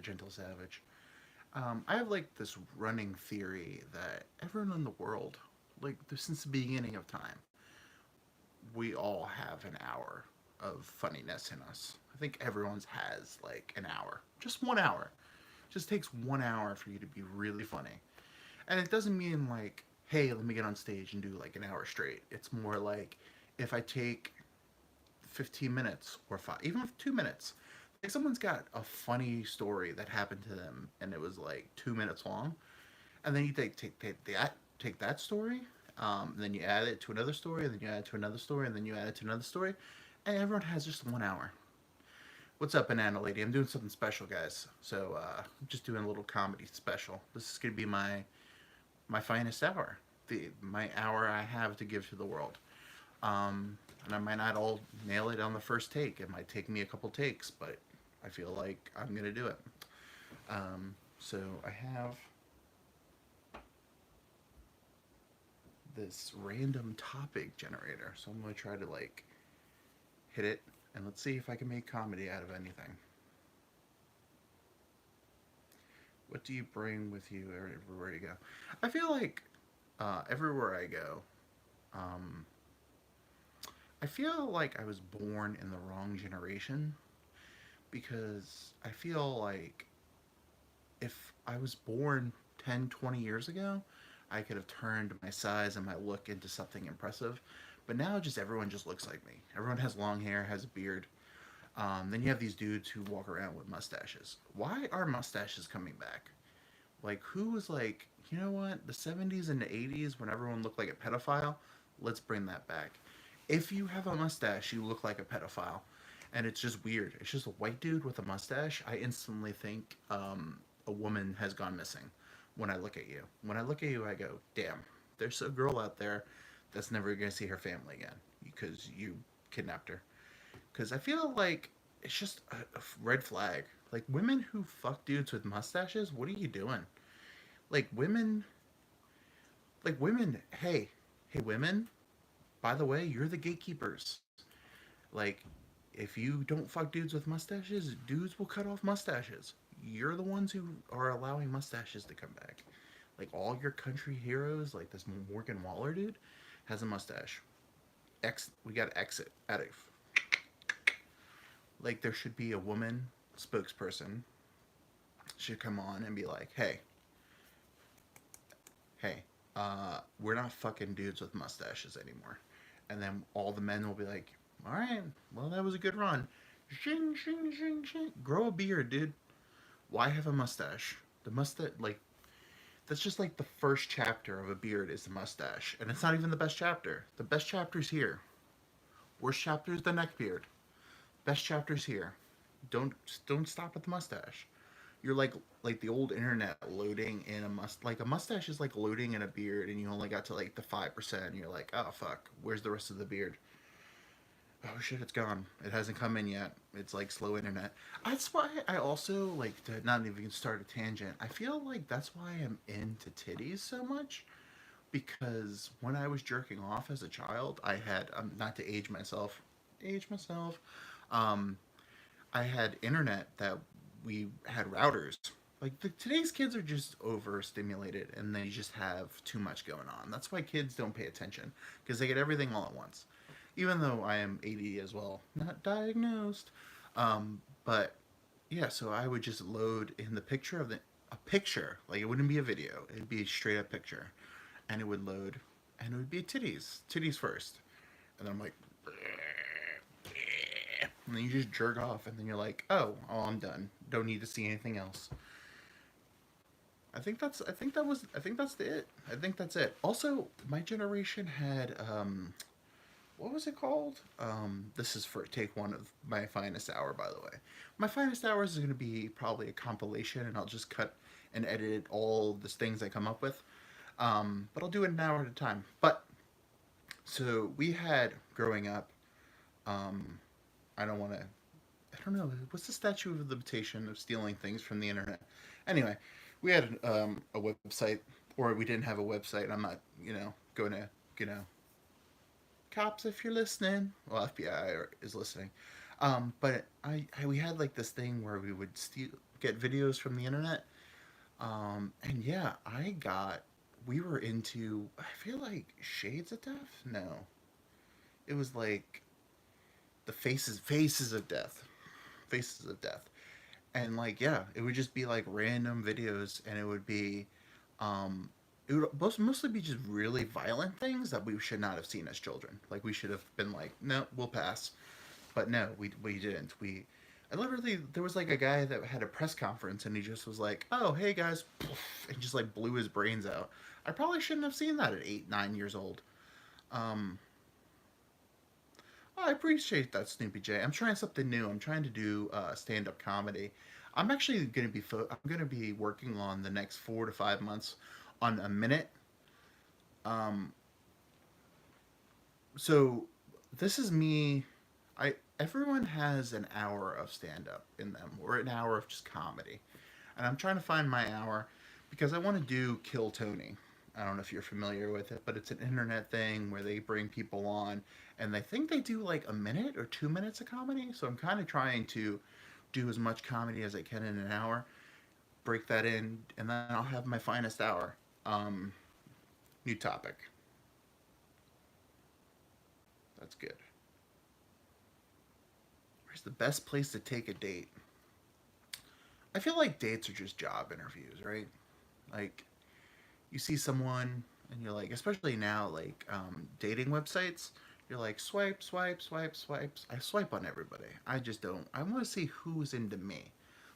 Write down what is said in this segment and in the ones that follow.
the Gentle Savage. I have like this running theory that everyone in the world, like since the beginning of time, we all have an hour of funniness in us. I think everyone's has like an hour, just 1 hour. It just takes 1 hour for you to be really funny, and it doesn't mean like, hey, let me get on stage and do like an hour straight. It's more like if I take 15 minutes or five, even 2 minutes. Like someone's got a funny story that happened to them and it was like 2 minutes long, and then you take that story, then you add it to another story, and then you add it to another story, and then you add it to another story, and everyone has just 1 hour. What's up, Banana Lady? I'm doing something special, guys. So I'm just doing a little comedy special. This is gonna be my finest hour, my hour I have to give to the world. And I might not all nail it on the first take. It might take me a couple takes, but I feel like I'm gonna do it. So I have this random topic generator. So I'm gonna try to like hit it, and let's see if I can make comedy out of anything. What do you bring with you everywhere you go? I feel like everywhere I go, um, I feel like I was born in the wrong generation because I feel like if I was born 10, 20 years ago, I could have turned my size and my look into something impressive. But now just everyone just looks like me. Everyone has long hair, has a beard. Then you have these dudes who walk around with mustaches. Why are mustaches coming back? Like, who was like, you know what? The 70s and the 80s, when everyone looked like a pedophile, let's bring that back. If you have a mustache, you look like a pedophile. And it's just weird. It's just a white dude with a mustache. I instantly think a woman has gone missing when I look at you. When I look at you, I go, damn, there's a girl out there that's never going to see her family again because you kidnapped her. Because I feel like it's just a red flag. Like, women who fuck dudes with mustaches, what are you doing? Like, hey, hey, women, by the way, you're the gatekeepers. Like, if you don't fuck dudes with mustaches, dudes will cut off mustaches. You're the ones who are allowing mustaches to come back. Like all your country heroes, like this Morgan Waller dude, has a mustache. We got to exit out of. Like there should be a woman spokesperson should come on and be like, hey, we're not fucking dudes with mustaches anymore. And then all the men will be like, all right, well, that was a good run. Shing, shing, shing, shing. Grow a beard, dude. Why have a mustache? The mustache, like, that's just like the first chapter of a beard is the mustache. And it's not even the best chapter. The best chapter's here. Worst chapter is the neck beard. Best chapter's here. Don't don't stop at the mustache. You're like the old internet loading in like a mustache is like loading in a beard and you only got to like the 5% and you're like, oh fuck, where's the rest of the beard? Oh shit, it's gone. It hasn't come in yet. It's like slow internet. That's why I also like to not even start a tangent. I feel like that's why I'm into titties so much because when I was jerking off as a child, I had not to age myself. Um, I had internet that we had routers. Like today's kids are just overstimulated and they just have too much going on. That's why kids don't pay attention because they get everything all at once. Even though I am ADD as well, not diagnosed. But yeah, so I would just load in the picture of the a picture. Like it wouldn't be a video; it'd be a straight up picture, and it would load, and it would be titties first, and then I'm like, and then you just jerk off, and then you're like, oh, I'm done. Don't need to see anything else. I think that's it. I think that's it. Also, my generation had what was it called? This is for take one of my finest hour, by the way. My finest hours is going to be probably a compilation, and I'll just cut and edit all the things I come up with. But I'll do it an hour at a time. But so we had growing up. Um, I don't want to. I don't know. What's the statute of limitation of stealing things from the internet? Anyway, we had a website, or we didn't have a website. I'm not, going to, you know, cops if you're listening. Well, FBI is listening. But we had like this thing where we would steal. get videos from the internet. And yeah, we were into, I feel like Shades of Death? No. It was like the Faces of Death. Faces of Death. And like, yeah, it would just be like random videos, and um, it would mostly be just really violent things that we should not have seen as children. Like, we should have been like, no, we'll pass. But no, we didn't. I literally, there was like a guy that had a press conference, and he just was like, "Oh, hey guys," and just like blew his brains out. I probably shouldn't have seen that at 8, 9 years old. Um, I appreciate that, Snoopy J. I'm trying something new. I'm trying to do stand up comedy. I'm gonna be working on the next 4 to 5 months on a minute. Um, so this is me. I Everyone has an hour of stand up in them, or an hour of just comedy, and I'm trying to find my hour because I want to do Kill Tony. I don't know if you're familiar with it, but it's an internet thing where they bring people on, and they think they do like a minute or 2 minutes of comedy. So I'm kind of trying to do as much comedy as I can in an hour, break that in, and then I'll have my finest hour. Um, New topic. That's good. Where's the best place to take a date? I feel like dates are just job interviews, right? Like, you see someone and you're like, especially now, like dating websites, you're like, swipe, swipe, swipe, swipes. I swipe on everybody. I just don't. I want to see who's into me.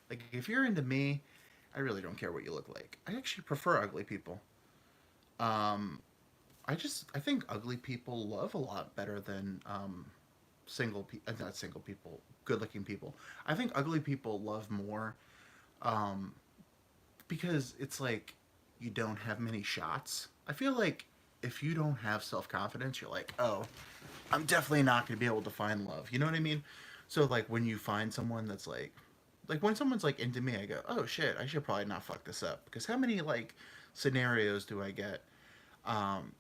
Like, if you're into me, I really don't care what you look like. I actually prefer ugly people. Um, I think ugly people love a lot better than not single people, good looking people. I think ugly people love more, um, because it's like you don't have many shots. I feel like if you don't have self confidence, you're like, oh, I'm definitely not going to be able to find love. You know what I mean? So like when you find someone that's like when someone's like into me, I go, oh shit, I should probably not fuck this up, because how many like scenarios do I get? Um,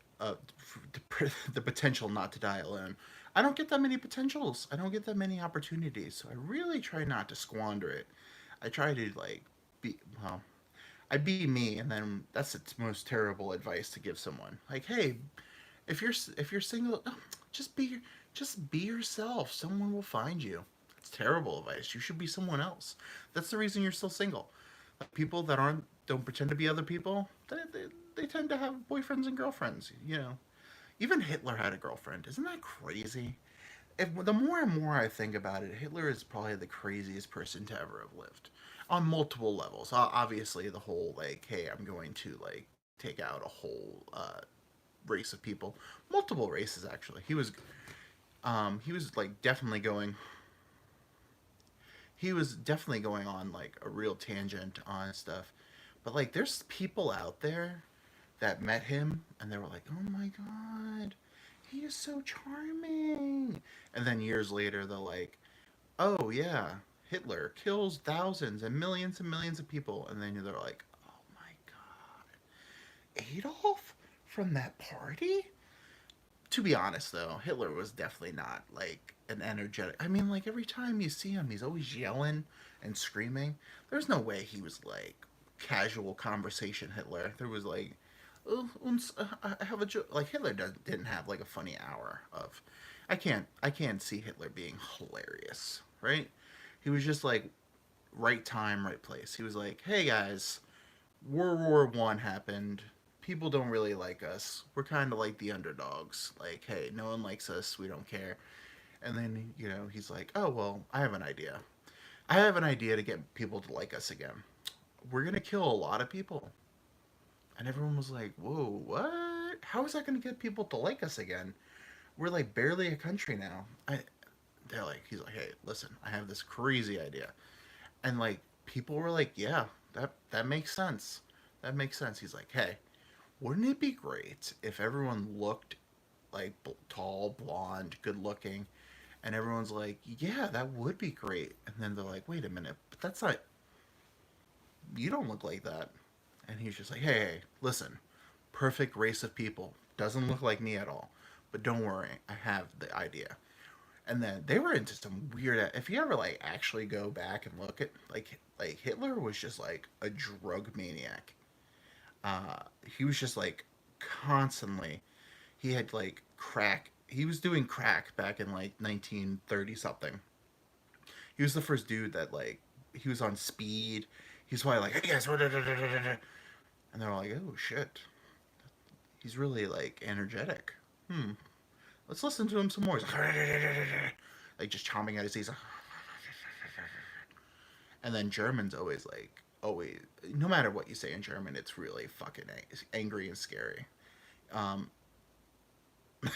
the potential not to die alone. I don't get that many potentials. I don't get that many opportunities. So I really try not to squander it. I try to like be well, I be me, and then that's the most terrible advice to give someone. Like, hey, if you're single, just be yourself. Someone will find you. That's terrible advice. You should be someone else. That's the reason you're still single. Like, people that aren't don't pretend to be other people, they tend to have boyfriends and girlfriends. You know, even Hitler had a girlfriend. Isn't that crazy? The more and more I think about it, Hitler is probably the craziest person to ever have lived on multiple levels. Obviously, the whole like, hey, I'm going to like take out a whole race of people, multiple races actually. He was like definitely going. He was definitely going on like a real tangent on stuff, but like there's people out there that met him and they were like, oh my god, he is so charming. And then years later, they're like, oh yeah, Hitler kills thousands and millions of people. And then they're like, oh my god, Adolf from that party? To be honest, though, Hitler was definitely not like an energetic. I mean, like every time you see him, he's always yelling and screaming. There's no way he was like casual conversation Hitler. There was like, oh, I have a joke. Like didn't have like a funny hour of. I can't see Hitler being hilarious, right? He was just like right time, right place. He was like, hey guys, World War I happened. People don't really like us. We're kind of like the underdogs. Like, hey, no one likes us. We don't care. And then, he's like, oh, well, I have an idea. I have an idea to get people to like us again. We're going to kill a lot of people. And everyone was like, whoa, what? How is that going to get people to like us again? We're like barely a country now. He's like, hey, listen, I have this crazy idea. And like, people were like, yeah, that makes sense. That makes sense. He's like, hey, wouldn't it be great if everyone looked like tall, blonde, good looking, and everyone's like, yeah, that would be great. And then they're like, wait a minute, but that's not, you don't look like that. And he's just like, hey, listen, perfect race of people. Doesn't look like me at all. But don't worry, I have the idea. And then they were into some weird. If you ever like actually go back and look at like Hitler was just like a drug maniac. Uh, he was just like constantly. He had like crack. He was doing crack back in like 1930 something. He was the first dude that like he was on speed. He's probably like, hey guys, and they're like, oh shit, he's really like energetic. Hmm, let's listen to him some more. He's like just chomping at his teeth. And then German's always, no matter what you say in German, it's really fucking angry and scary. Um,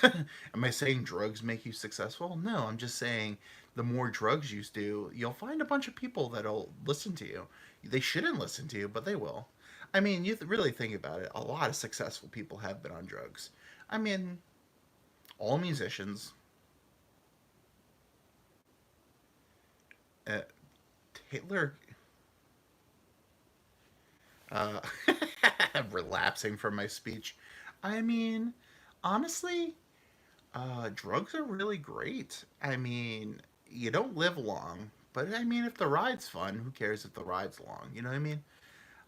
am I saying drugs make you successful? No, I'm just saying the more drugs you do, you'll find a bunch of people that'll listen to you. They shouldn't listen to you, but they will. I mean, you really think about it. A lot of successful people have been on drugs. I mean, all musicians. Uh, Hitler, uh, relapsing from my speech. I mean, honestly, drugs are really great. I mean, you don't live long, but I mean, if the ride's fun, who cares if the ride's long? You know what I mean?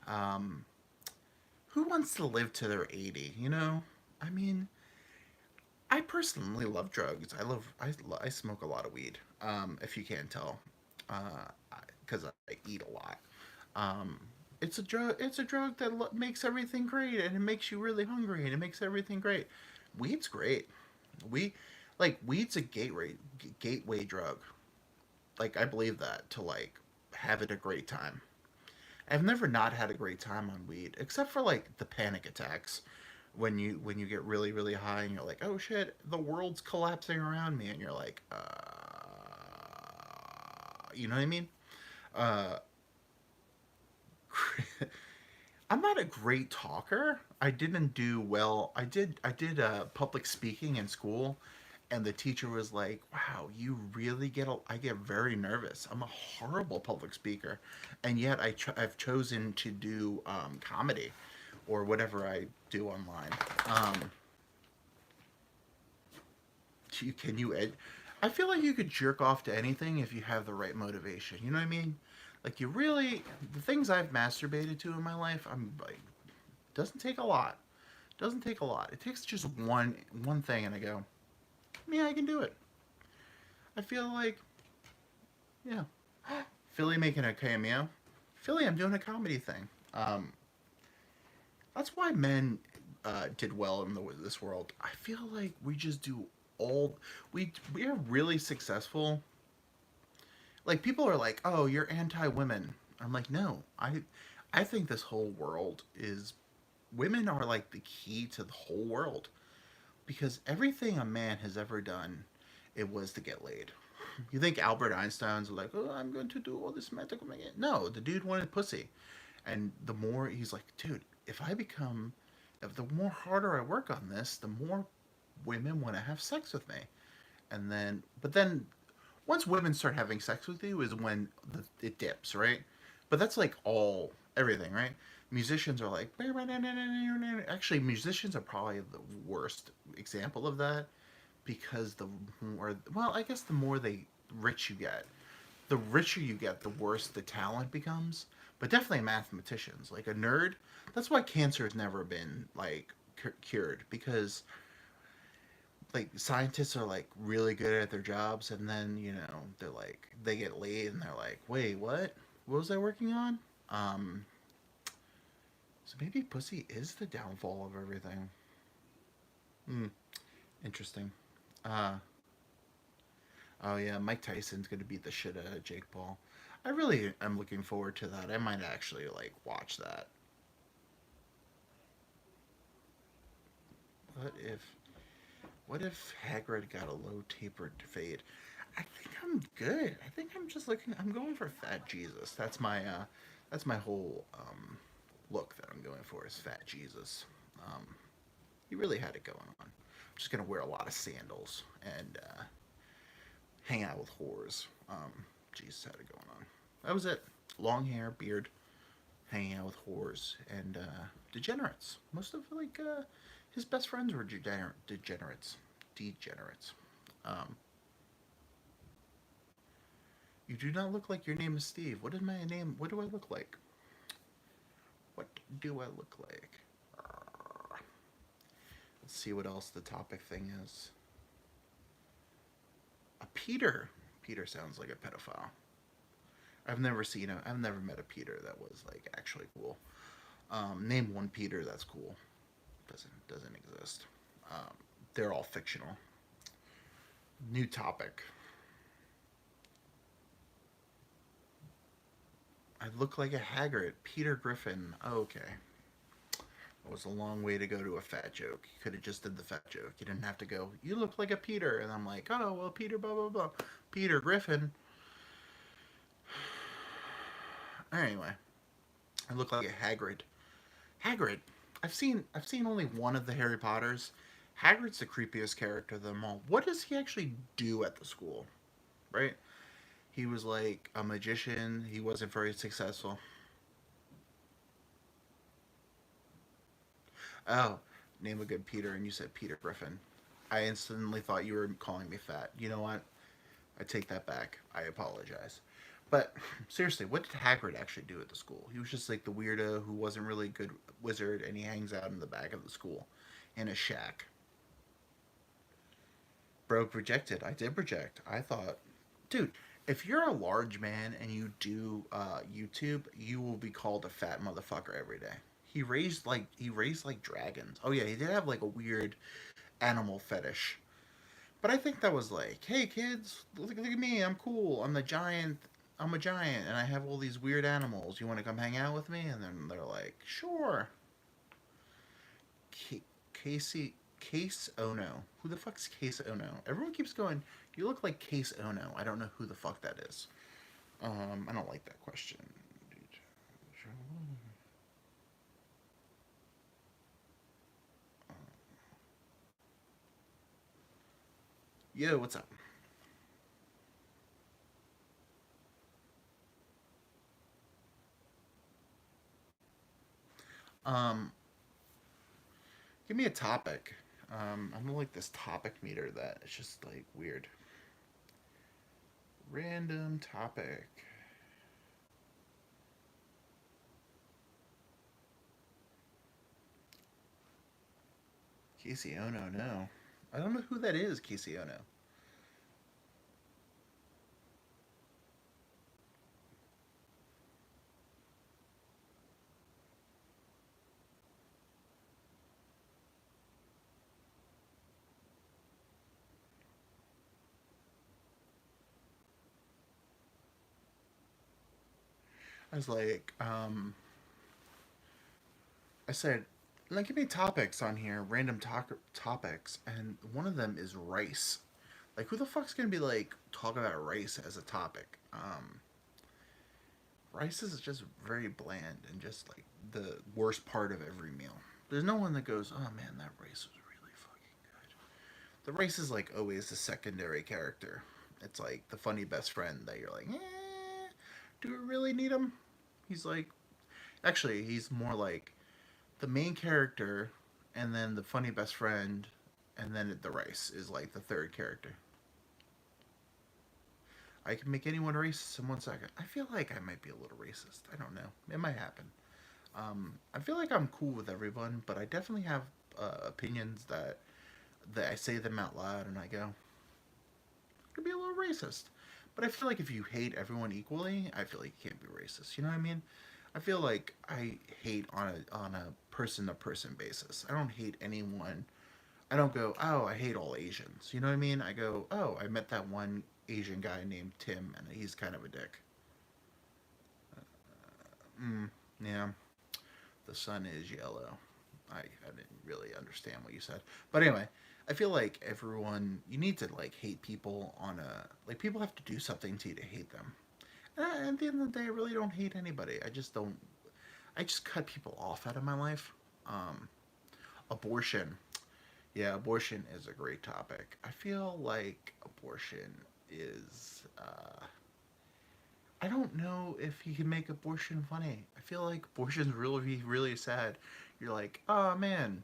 Um, who wants to live to their 80? You know? I mean, I personally love drugs. I smoke a lot of weed. If you can't tell, because I eat a lot. Um, it's a drug. It's a drug that makes everything great, and it makes you really hungry, and it makes everything great. Weed's great. We like weed's a gateway drug. Like I believe that to like having a great time. I've never not had a great time on weed, except for like the panic attacks when you get really high and you're like, oh shit, the world's collapsing around me, and you're like, you know what I mean? Uh, I'm not a great talker. I didn't do well. I did public speaking in school, and the teacher was like, "Wow, you really get I get very nervous. I'm a horrible public speaker." And yet I've chosen to do comedy or whatever I do online. Um can you ed- I feel like you could jerk off to anything if you have the right motivation. You know what I mean? Like you really the things I've masturbated to in my life, I'm like doesn't take a lot. Doesn't take a lot. It takes just one thing, and I go, yeah, I can do it. I feel like, yeah. Philly making a cameo. Philly, I'm doing a comedy thing. That's why men did well in this world. I feel like we just do all we are really successful. Like people are like, "Oh, you're anti-women." I'm like, "No. I think this whole world is women are like the key to the whole world because everything a man has ever done, it was to get laid. You think Albert Einstein's like, oh, I'm going to do all this medical thing? No, the dude wanted pussy, and the more he's like, dude, if the more harder I work on this, the more women want to have sex with me, and then once women start having sex with you is when it dips, right? But that's like all everything, right? Musicians are like, actually, musicians are probably the worst example of that because the more, well, I guess the more rich you get, the richer you get, the worse the talent becomes. But definitely mathematicians, like a nerd. That's why cancer has never been like cured because like scientists are like really good at their jobs, and then they're like they get laid, and they're like, wait, what? What was I working on? Um, so maybe pussy is the downfall of everything. Hmm. Interesting. Uh, Oh yeah, Mike Tyson's gonna beat the shit out of Jake Paul. I really am looking forward to that. I might actually like watch that. What if what if Hagrid got a low tapered fade? I think I'm good. I think I'm just looking. I'm going for Fat Jesus. That's my whole look that I'm going for is Fat Jesus. Um, he really had it going on. I'm just gonna wear a lot of sandals and hang out with whores. Jesus had it going on. That was it. Long hair, beard, hanging out with whores and degenerates. Most of his best friends were degenerates. Degenerates. Um, You do not look like your name is Steve. What is my name? What do I look like? What do I look like? Let's see what else the topic thing is. A Peter. Peter sounds like a pedophile. I've never met a Peter that was like actually cool. Name one Peter that's cool. Doesn't exist. Um, they're all fictional. New topic. I look like a Hagrid. Peter Griffin. Oh, okay. It was a long way to go to a fat joke. You could have just did the fat joke. You didn't have to go, you look like a Peter. And I'm like, oh, well, Peter, blah, blah, blah. Peter Griffin. Anyway, I look like a Hagrid. Hagrid. I've seen only one of the Harry Potters. Hagrid's the creepiest character of them all. What does he actually do at the school? Right? He was like a magician. He wasn't very successful. Oh, name a good Peter, and you said Peter Griffin. I instantly thought you were calling me fat. You know what? I take that back. I apologize. But seriously, what did Hagrid actually do at the school? He was just like the weirdo who wasn't really a good wizard, and he hangs out in the back of the school in a shack. Bro, projected. I did project. I thought, dude, if you're a large man and you do YouTube, you will be called a fat motherfucker every day. He raised like dragons. Oh yeah, he did have like a weird animal fetish. But I think that was like, hey kids, look at me, I'm cool. I'm the giant. I'm a giant, and I have all these weird animals. You want to come hang out with me? And then they're like, sure. Casey, Case Ono. Who the fuck's Case Ono? Everyone keeps going, you look like Case Ono. I don't know who the fuck that is. I don't like that question. Yo, what's up? Um, Give me a topic. I'm gonna like this topic meter that it's just like weird. Random topic. Casey Ono, no. I don't know who that is, Casey Ono. I was like, I said, like, give me topics on here, random topics, and one of them is rice. Like, who the fuck's gonna be like talk about rice as a topic? Rice is just very bland and just like the worst part of every meal. There's no one that goes, oh man, that rice was really fucking good. The rice is like always the secondary character. It's like the funny best friend that you're like, do we really need him? He's like, actually, he's more like the main character, and then the funny best friend, and then the rice is like the third character. I can make anyone racist in 1 second. I feel like I might be a little racist. I don't know. It might happen. I feel like I'm cool with everyone, but I definitely have opinions that I say them out loud, and I go, I could be a little racist. But I feel like if you hate everyone equally, I feel like you can't be racist. You know what I mean? I feel like I hate on a person to person basis. I don't hate anyone. I don't go, oh, I hate all Asians. You know what I mean? I go, oh, I met that one Asian guy named Tim, and he's kind of a dick. Yeah, the sun is yellow. I didn't really understand what you said, but anyway, I feel like everyone you need to like hate people on a like people have to do something to you to hate them. And at the end of the day, I really don't hate anybody. I just don't. I just cut people off out of my life. Um, Abortion. Yeah, abortion is a great topic. I feel like abortion is. I don't know if you can make abortion funny. I feel like abortion's really, really sad. You're like, oh man,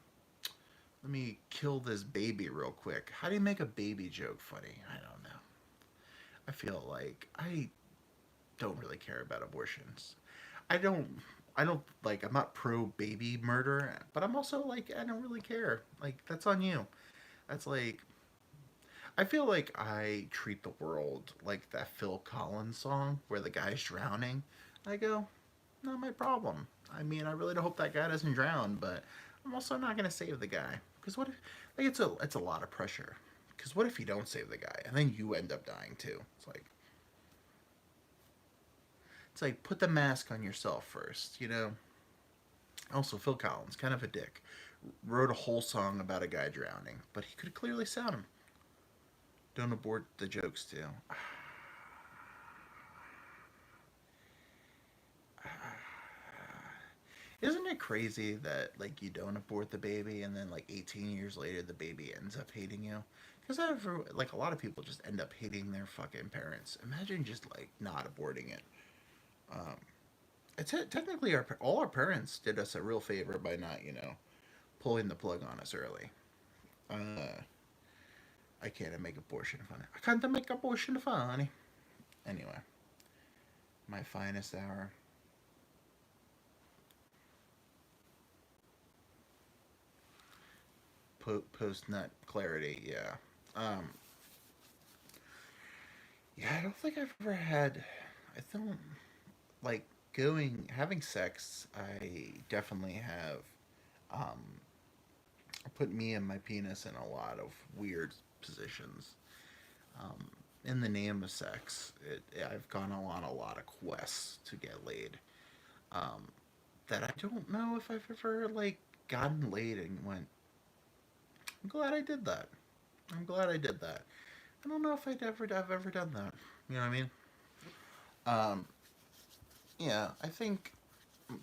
let me kill this baby real quick. How do you make a baby joke funny? I don't know. I feel like don't really care about abortions. I don't. I don't like. I'm not pro baby murder, but I'm also like I don't really care. Like that's on you. That's like I feel like I treat the world like that Phil Collins song where the guy's drowning. I go, not my problem. I mean, I really hope that guy doesn't drown, but I'm also not gonna save the guy because what if like it's a lot of pressure. Because what if you don't save the guy and then you end up dying too? It's like put the mask on yourself first, you know. Also, Phil Collins, kind of a dick, wrote a whole song about a guy drowning, but he could clearly sound him. Don't abort the jokes too. Isn't it crazy that like you don't abort the baby and then like 18 years later the baby ends up hating you? Because like a lot of people just end up hating their fucking parents. Imagine just like not aborting it. Um, technically all our parents did us a real favor by not pulling the plug on us early. Uh, I can't make abortion funny. I can't make abortion funny. Anyway, my finest hour. Post nut clarity. Yeah. Um. Yeah. I don't think I've ever had. I don't like having sex. I definitely have. Um. Put me and my penis in a lot of weird positions. Um. In the name of sex, I've gone on a lot of quests to get laid. Um. That I don't know if I've ever like gotten laid and went. I'm glad I did that. I'm glad I did that. I don't know if I've ever done that. You know what I mean? Um, yeah, I think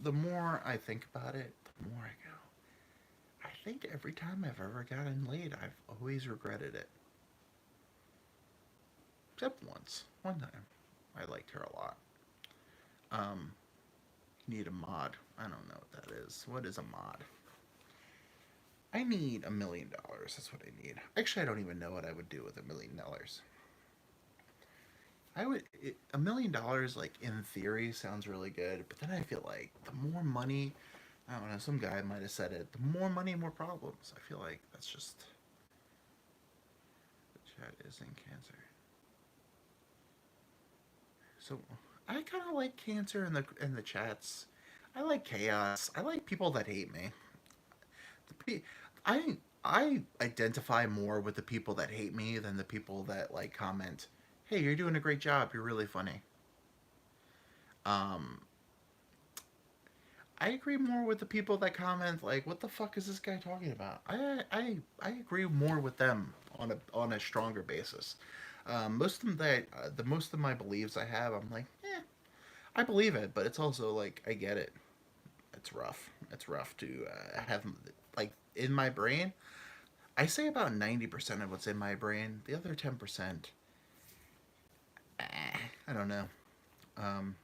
the more I think about it, the more I go. I think every time I've ever gotten laid, I've always regretted it. Except once. One time. I liked her a lot. Um, need a mod. I don't know what that is. What is a mod? I need $1 million. That's what I need. Actually, I don't even know what I would do with $1 million. $1 million, like in theory, sounds really good, but then I feel like the more money, I don't know, some guy might have said it, the more money, more problems. I feel like that's just the chat is in cancer. So I kind of like cancer in the chats. I like chaos. I like people that hate me. I identify more with the people that hate me than the people that like comment, "Hey, you're doing a great job. You're really funny." Um, I agree more with the people that comment like, "What the fuck is this guy talking about?" I agree more with them on a stronger basis. Most of them that the most of my beliefs I have, I'm like, I believe it, but it's also like I get it. It's rough. It's rough to have like in my brain. I say about 90% of what's in my brain. The other 10%, I don't know. Um,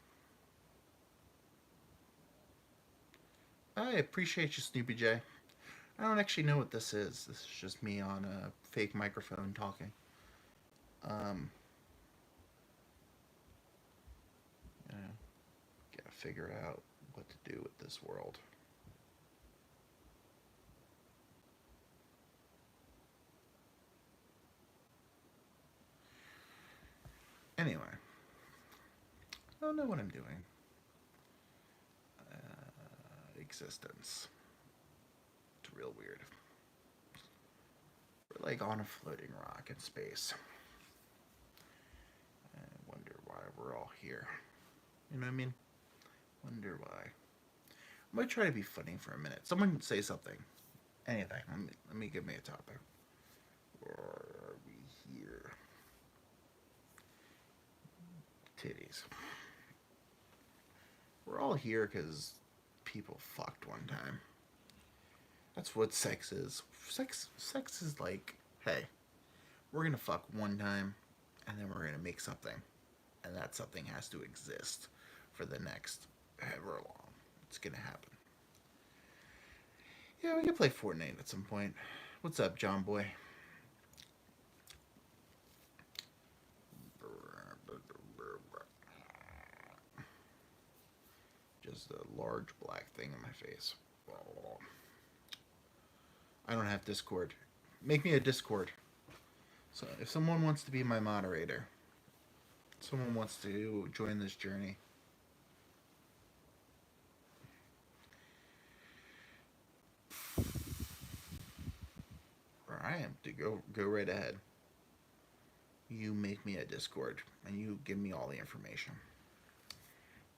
I appreciate you, Snoopy J. I don't actually know what this is. This is just me on a fake microphone talking. Um, yeah, gotta figure out what to do with this world. Anyway, I don't know what I'm doing. Existence. It's real weird. We're like on a floating rock in space. I wonder why we're all here. You know what I mean? Wonder why. I'm gonna try to be funny for a minute. Someone say something. Anything. Let me give me a topic. Where are we here? Titties. We're all here because people fucked one time. That's what sex is. Sex is like, hey, we're gonna fuck one time, and then we're gonna make something, and that something has to exist for the next however long it's gonna happen. Yeah, we can play Fortnite at some point. What's up, John Boy? is the large black thing in my face. I don't have Discord. Make me a Discord. So if someone wants to be my moderator, someone wants to join this journey, I am to go right ahead. You make me a Discord and you give me all the information.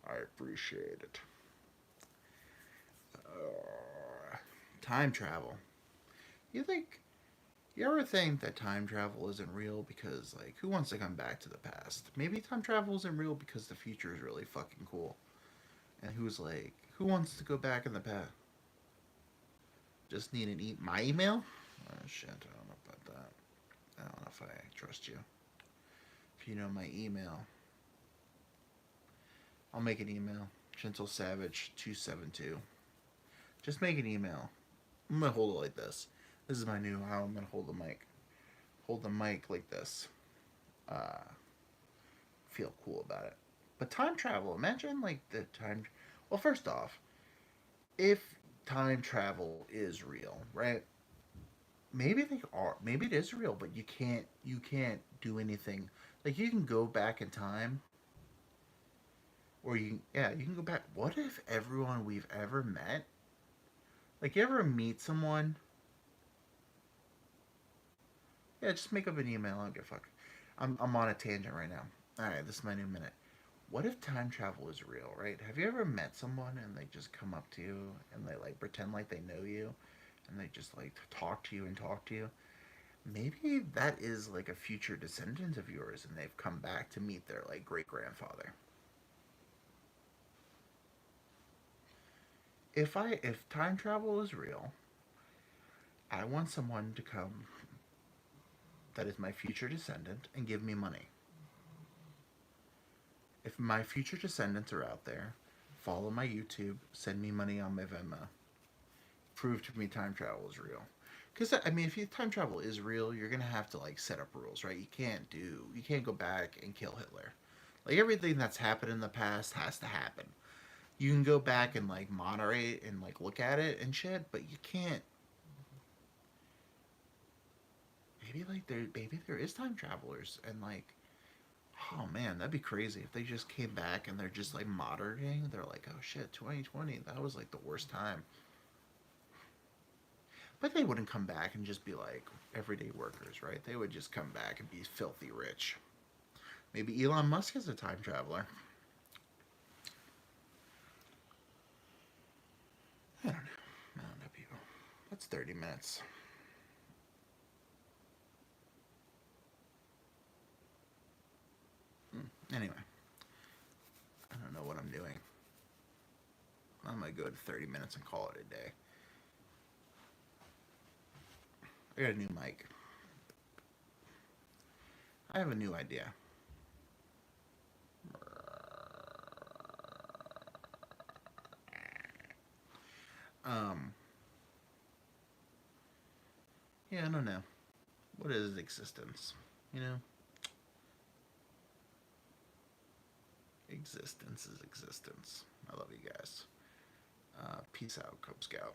I appreciate it. Time travel. You think you ever think that time travel isn't real because like who wants to come back to the past? Maybe time travel isn't real because the future is really fucking cool. And who's like who wants to go back in the past? Just need an my email? Oh shit, I don't know about that. I don't know if I trust you. If you know my email, I'll make an email. Gentle Savage 272. Just make an email. I'm gonna hold it like this. This is my new how I'm gonna hold the mic. Hold the mic like this. Feel cool about it. But time travel, imagine like the time. Well, first off, if time travel is real, right? Maybe they are. Maybe it is real, but you can't do anything. Like you can go back in time, or you can go back. What if everyone we've ever met, like you ever meet someone? Yeah, just make up an email. I don't give a fuck. I'm on a tangent right now. All right, this is my new minute. What if time travel is real, right? Have you ever met someone and they just come up to you and they like pretend like they know you and they just like talk to you and talk to you? Maybe that is like a future descendant of yours and they've come back to meet their like great grandfather. If time travel is real, I want someone to come that is my future descendant and give me money. If my future descendants are out there, follow my YouTube, send me money on my Venmo. Prove to me time travel is real. Because I mean, if time travel is real, you're gonna have to like set up rules, right? You can't go back and kill Hitler. Like everything that's happened in the past has to happen. You can go back and like moderate and like look at it and shit, but you can't. Maybe there is time travelers and like oh man, that'd be crazy if they just came back and they're just like moderating. They're like, oh shit, 2020, that was like the worst time. But they wouldn't come back and just be like everyday workers, right? They would just come back and be filthy rich. Maybe Elon Musk is a time traveler. I don't know. I don't know, people. That's 30 minutes. Anyway, I don't know what I'm doing. I'm gonna go to 30 minutes and call it a day. I got a new mic. I have a new idea. Um, yeah, I don't know. What is existence? You know? Existence is existence. I love you guys. Peace out, Cub Scout.